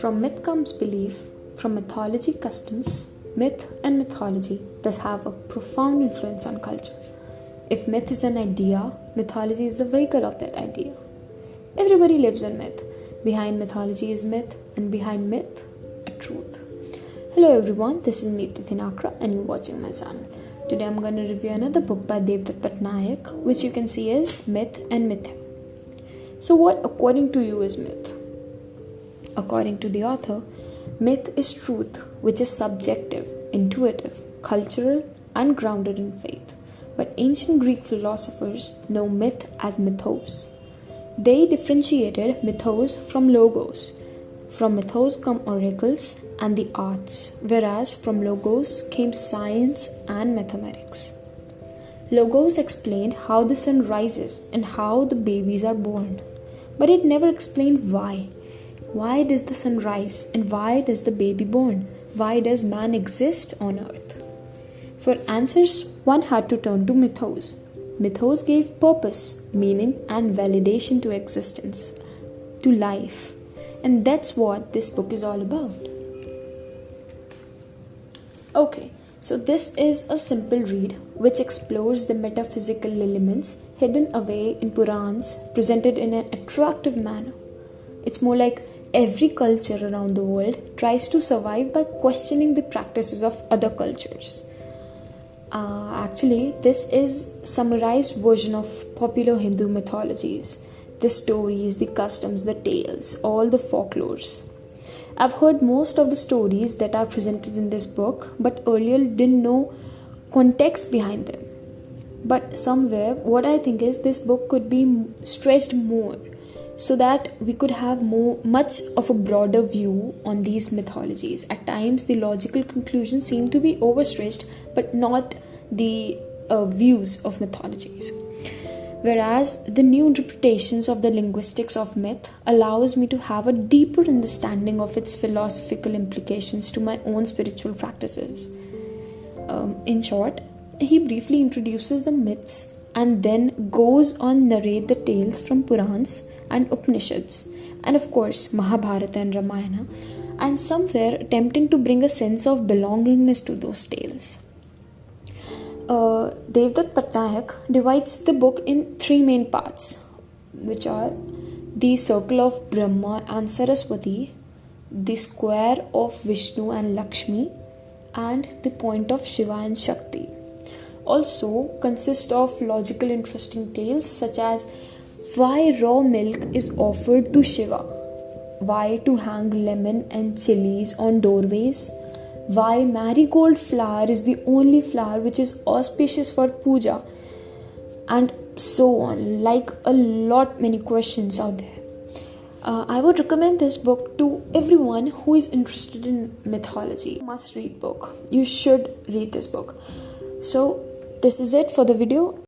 From myth comes belief, from mythology customs, myth and mythology thus have a profound influence on culture. If myth is an idea, mythology is the vehicle of that idea. Everybody lives in myth. Behind mythology is myth, and behind myth, a truth. Hello everyone, this is Mithya and you're watching my channel. Today I'm going to review another book by Devdutt Pattanaik, which you can see as Myth and Mithya. So what according to you is myth? According to the author, myth is truth which is subjective, intuitive, cultural and grounded in faith. But ancient Greek philosophers know myth as mythos. They differentiated mythos from logos. From mythos come oracles and the arts, whereas from logos came science and mathematics. Logos explained how the sun rises and how the babies are born, but it never explained why. Why does the sun rise and why does the baby born? Why does man exist on earth? For answers, one had to turn to mythos. Mythos gave purpose, meaning and validation to existence, to life. And that's what this book is all about. Okay, so this is a simple read which explores the metaphysical elements hidden away in Purans, presented in an attractive manner. It's more like every culture around the world tries to survive by questioning the practices of other cultures. Actually, this is summarized version of popular Hindu mythologies, the stories, the customs, the tales, all the folklores. I've heard most of the stories that are presented in this book, but earlier didn't know context behind them. But somewhere, what I think is this book could be stretched more, so that we could have much of a broader view on these mythologies. At times, the logical conclusions seem to be overstretched, but not the views of mythologies. Whereas the new interpretations of the linguistics of myth allows me to have a deeper understanding of its philosophical implications to my own spiritual practices. In short, he briefly introduces the myths and then goes on narrate the tales from Purans and Upanishads, and of course Mahabharata and Ramayana, and somewhere attempting to bring a sense of belongingness to those tales. Devdutt Pattanaik divides the book in three main parts, which are the circle of Brahma and Saraswati, the square of Vishnu and Lakshmi, and the point of Shiva and Shakti. Also consist of logical interesting tales such as why raw milk is offered to Shiva, why to hang lemon and chilies on doorways, why marigold flower is the only flower which is auspicious for puja, and so on. Like a lot many questions out there. I would recommend this book to everyone who is interested in mythology. Must read book. You should read this book. So this is it for the video.